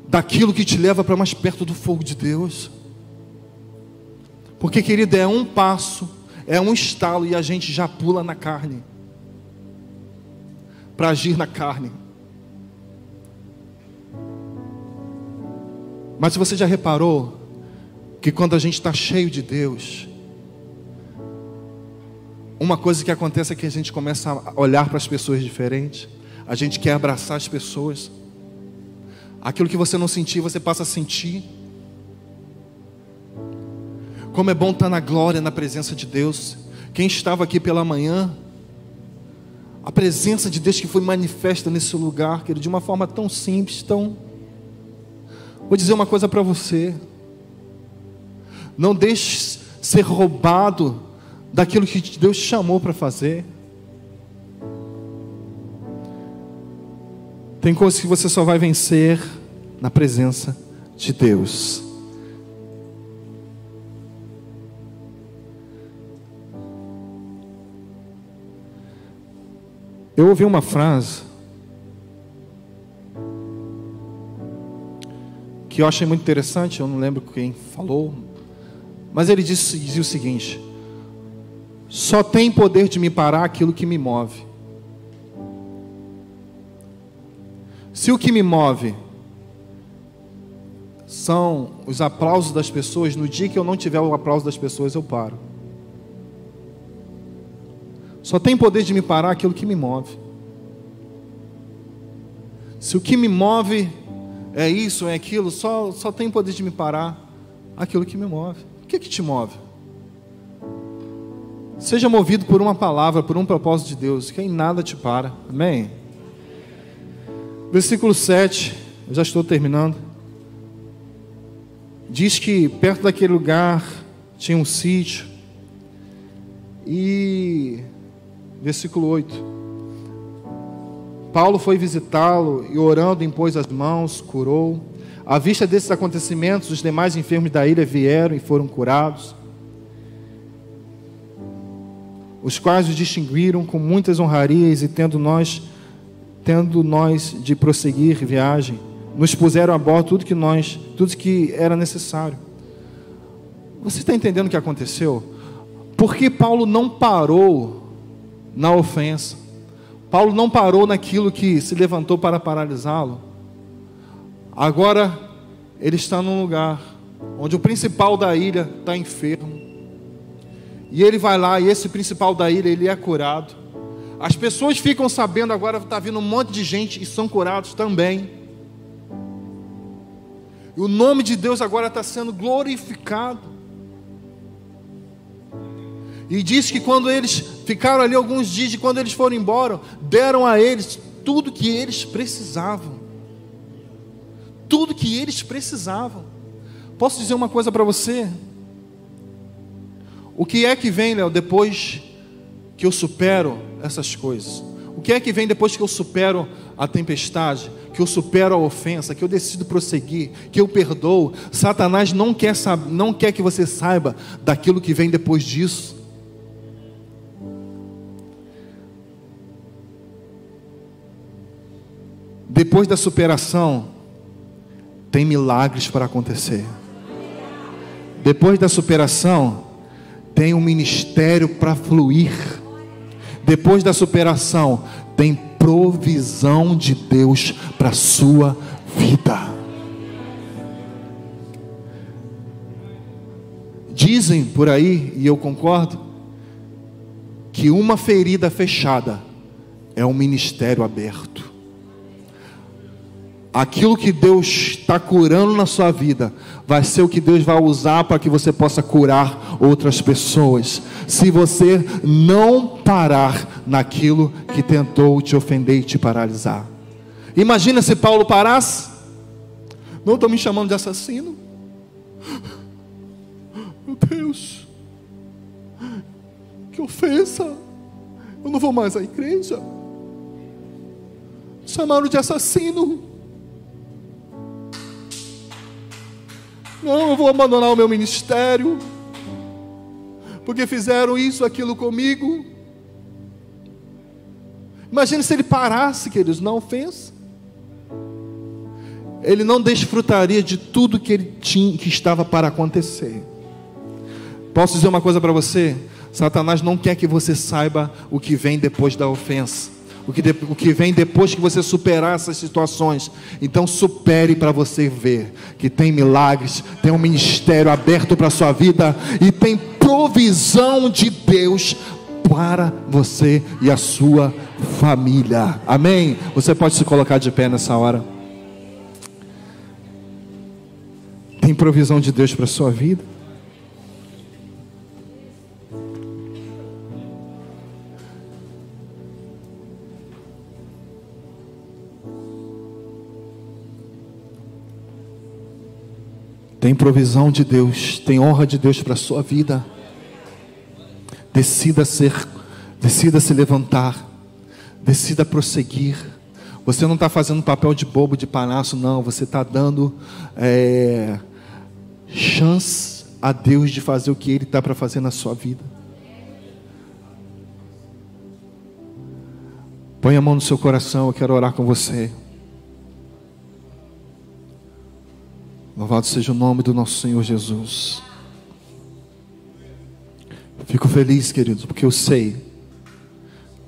daquilo que te leva para mais perto do fogo de Deus. Porque, querido, é um passo, é um estalo e a gente já pula na carne, para agir na carne. Mas se você já reparou que quando a gente está cheio de Deus, uma coisa que acontece é que a gente começa a olhar para as pessoas diferentes. A gente quer abraçar as pessoas. Aquilo que você não sentia, você passa a sentir. Como é bom estar na glória, na presença de Deus. Quem estava aqui pela manhã, a presença de Deus que foi manifesta nesse lugar, querido, de uma forma tão simples, tão... Vou dizer uma coisa para você. Não deixe ser roubado daquilo que Deus te chamou para fazer. Tem coisas que você só vai vencer na presença de Deus. Eu ouvi uma frase que eu achei muito interessante, eu não lembro quem falou, mas ele dizia o seguinte: só tem poder de me parar aquilo que me move. Se o que me move são os aplausos das pessoas, no dia que eu não tiver o aplauso das pessoas, eu paro. Só tem poder de me parar aquilo que me move. Se o que me move é isso, é aquilo, só tem poder de me parar aquilo que me move. O que te move? Seja movido por uma palavra, por um propósito de Deus, que em nada te para. Amém? Versículo 7, eu já estou terminando. Diz que perto daquele lugar tinha um sítio. E versículo 8, Paulo foi visitá-lo e orando impôs as mãos, curou. À vista desses acontecimentos, os demais enfermos da ilha vieram e foram curados, os quais os distinguiram com muitas honrarias, e tendo nós de prosseguir viagem, nos puseram a bordo tudo que era necessário. Você está entendendo o que aconteceu? Porque Paulo não parou na ofensa. Paulo não parou naquilo que se levantou para paralisá-lo. Agora ele está num lugar onde o principal da ilha está enfermo. E ele vai lá, e esse principal da ilha, ele é curado. As pessoas ficam sabendo, agora está vindo um monte de gente e são curados também. E o nome de Deus agora está sendo glorificado. E diz que quando eles ficaram ali alguns dias, e quando eles foram embora, deram a eles tudo que eles precisavam. Tudo que eles precisavam. Posso dizer uma coisa para você? O que é que vem, Léo, depois que eu supero essas coisas? O que é que vem depois que eu supero a tempestade, que eu supero a ofensa, que eu decido prosseguir, que eu perdoo? Satanás não quer que você saiba daquilo que vem depois disso. Depois da superação, tem milagres para acontecer. Depois da superação, tem um ministério para fluir. Depois da superação, tem provisão de Deus para a sua vida. Dizem por aí, e eu concordo, que uma ferida fechada é um ministério aberto. Aquilo que Deus está curando na sua vida vai ser o que Deus vai usar para que você possa curar outras pessoas, se você não parar naquilo que tentou te ofender e te paralisar. Imagina se Paulo parasse. Não estão me chamando de assassino. Meu Deus, que ofensa. Eu não vou mais à igreja. Me chamaram de assassino. Não, eu vou abandonar o meu ministério, porque fizeram isso, aquilo comigo. Imagine se ele parasse, queridos, na ofensa. Ele não desfrutaria de tudo que ele tinha, que estava para acontecer. Posso dizer uma coisa para você? Satanás não quer que você saiba o que vem depois da ofensa, o que vem depois que você superar essas situações. Então supere para você ver que tem milagres, tem um ministério aberto para a sua vida e tem provisão de Deus para você e a sua família. Amém? Você pode se colocar de pé nessa hora. Tem provisão de Deus para a sua vida. Tem provisão de Deus, tem honra de Deus para a sua vida. Decida se levantar, decida prosseguir. Você não está fazendo papel de bobo, de palhaço, não. Você está dando chance a Deus de fazer o que Ele está para fazer na sua vida. Põe a mão no seu coração, eu quero orar com você. Louvado seja o nome do nosso Senhor Jesus. Fico feliz, queridos, porque eu sei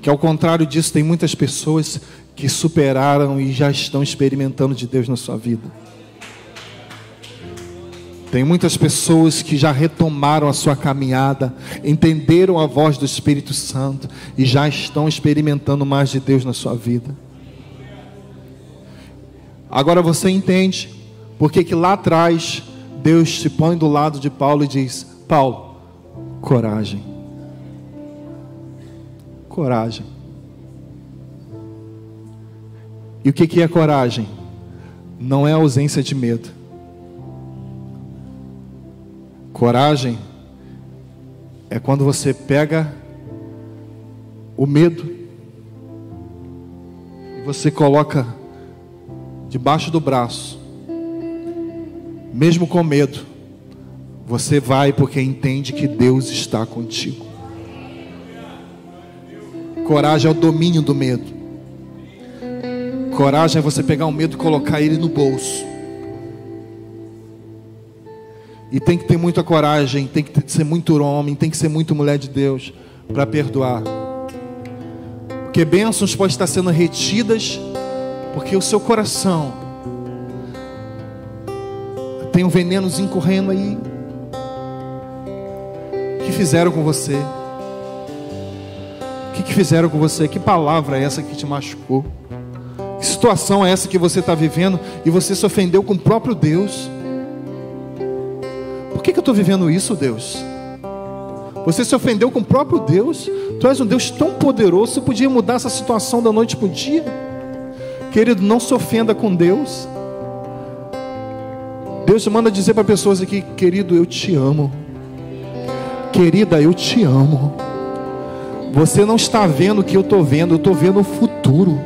que ao contrário disso, tem muitas pessoas que superaram e já estão experimentando de Deus na sua vida. Tem muitas pessoas que já retomaram a sua caminhada, entenderam a voz do Espírito Santo e já estão experimentando mais de Deus na sua vida. Agora você entende porque que lá atrás Deus se põe do lado de Paulo e diz: Paulo, coragem. Coragem. E o que é coragem? Não é ausência de medo. Coragem é quando você pega o medo e você coloca debaixo do braço. Mesmo com medo, você vai porque entende que Deus está contigo. Coragem é o domínio do medo. Coragem é você pegar o medo e colocar ele no bolso. E tem que ter muita coragem, tem que ser muito homem, tem que ser muito mulher de Deus para perdoar. Porque bênçãos podem estar sendo retidas porque o seu coração tem um venenozinho correndo aí, que fizeram com você? O que fizeram com você? Que palavra é essa que te machucou? Que situação é essa que você está vivendo e você se ofendeu com o próprio Deus? Por que eu estou vivendo isso, Deus? Você se ofendeu com o próprio Deus? Tu és um Deus tão poderoso, você podia mudar essa situação da noite para o dia? Querido, não se ofenda com Deus. Deus manda dizer para pessoas aqui: querido, eu te amo. Querida, eu te amo. Você não está vendo o que eu estou vendo, eu estou vendo o futuro.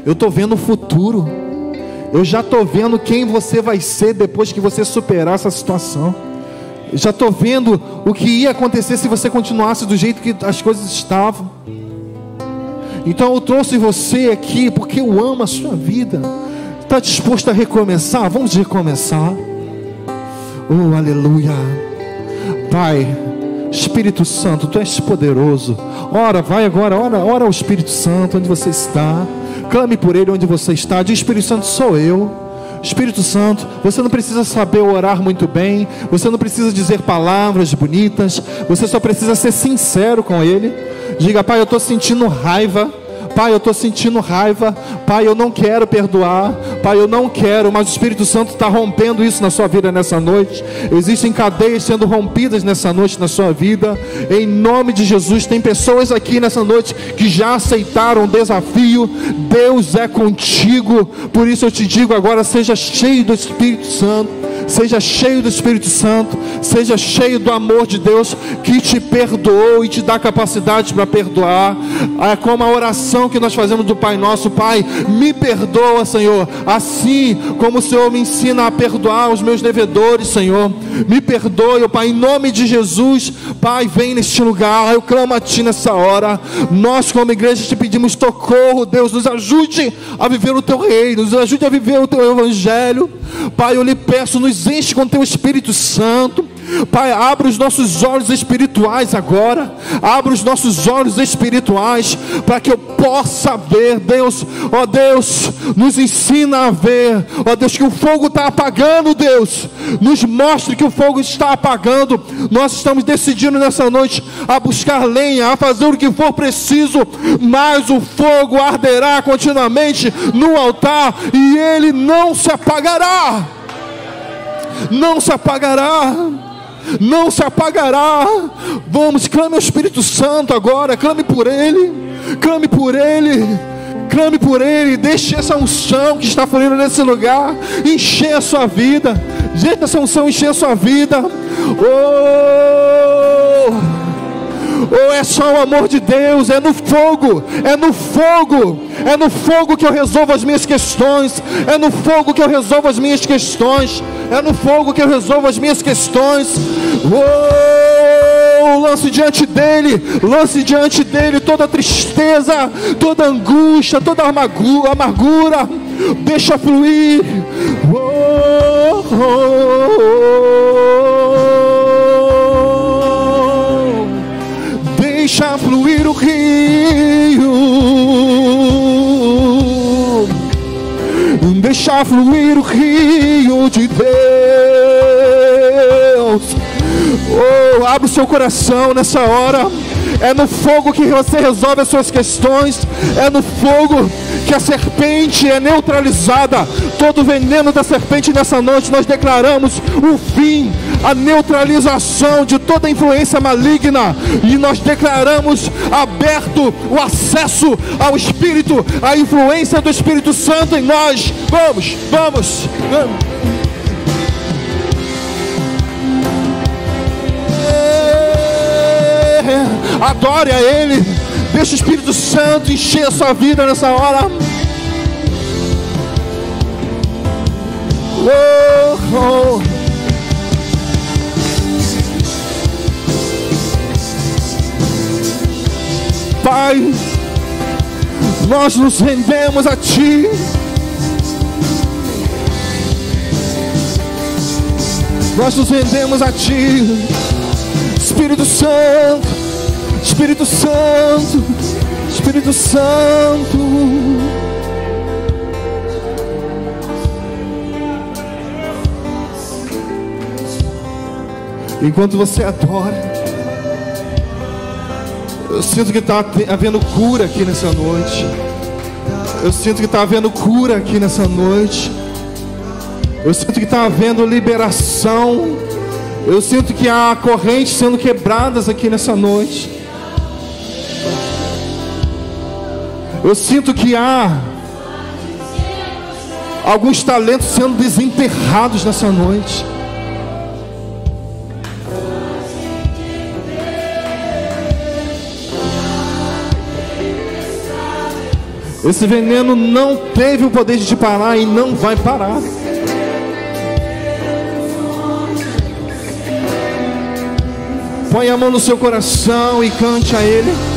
Eu estou vendo o futuro. Eu já estou vendo quem você vai ser depois que você superar essa situação. Eu já estou vendo o que ia acontecer se você continuasse do jeito que as coisas estavam. Então eu trouxe você aqui porque eu amo a sua vida. Está disposto a recomeçar? Vamos recomeçar. Oh, aleluia. Pai, Espírito Santo, Tu és poderoso. Ora, vai agora, ora ao Espírito Santo onde você está. Clame por Ele onde você está. Diz: Espírito Santo, sou eu. Espírito Santo, você não precisa saber orar muito bem, você não precisa dizer palavras bonitas, você só precisa ser sincero com Ele. Diga: Pai, eu estou sentindo raiva. Pai, eu estou sentindo raiva. Pai, eu não quero perdoar. Pai, eu não quero. Mas o Espírito Santo está rompendo isso na sua vida nessa noite. Existem cadeias sendo rompidas nessa noite na sua vida. Em nome de Jesus. Tem pessoas aqui nessa noite que já aceitaram o desafio. Deus é contigo. Por isso eu te digo agora: seja cheio do Espírito Santo. Seja cheio do Espírito Santo. Seja cheio do amor de Deus, que te perdoou e te dá capacidade para perdoar. É como a oração que nós fazemos do Pai Nosso: Pai, me perdoa, Senhor, assim como o Senhor me ensina a perdoar os meus devedores, Senhor. Me perdoe, Pai, em nome de Jesus. Pai, vem neste lugar. Eu clamo a Ti nessa hora. Nós como igreja te pedimos socorro. Deus, nos ajude a viver o Teu reino, nos ajude a viver o Teu evangelho. Pai, eu lhe peço, nos enche com Teu Espírito Santo. Pai, abre os nossos olhos espirituais agora. Abre os nossos olhos espirituais para que eu possa ver, Deus. Ó Deus, nos ensina a ver. Ó Deus, que o fogo está apagando, Deus. Nos mostre que o fogo está apagando. Nós estamos decidindo nessa noite a buscar lenha, a fazer o que for preciso, mas o fogo arderá continuamente no altar e ele não se apagará. Não se apagará. Não se apagará. Vamos, clame ao Espírito Santo agora. Clame por Ele. Clame por Ele. Clame por Ele. Deixe essa unção que está fluindo nesse lugar encher a sua vida. Deixe essa unção encher a sua vida. Ou é só o amor de Deus? É no fogo. É no fogo. É no fogo que eu resolvo as minhas questões. É no fogo que eu resolvo as minhas questões. É no fogo que eu resolvo as minhas questões. Lance diante dele. Lance diante dele toda tristeza, toda angústia, toda amargura. Deixa fluir. Deixa fluir o rio. Deixa fluir o rio de Deus. Oh, abre o seu coração nessa hora. É no fogo que você resolve as suas questões. É no fogo que a serpente é neutralizada. Todo o veneno da serpente nessa noite nós declaramos o fim, a neutralização de toda influência maligna. E nós declaramos aberto o acesso ao Espírito, a influência do Espírito Santo em nós. Vamos. Adore a Ele. Deixa o Espírito Santo encher a sua vida nessa hora. Pai, nós nos rendemos a Ti. Nós nos rendemos a Ti. Espírito Santo, Espírito Santo, Espírito Santo. Enquanto você adora, Eu sinto que está havendo cura aqui nessa noite. Eu sinto que está havendo cura aqui nessa noite. Eu sinto que está havendo liberação. Eu sinto que há correntes sendo quebradas aqui nessa noite. Eu sinto que há alguns talentos sendo desenterrados nessa noite. Esse veneno não teve o poder de te parar e não vai parar. Põe a mão no seu coração e cante a Ele.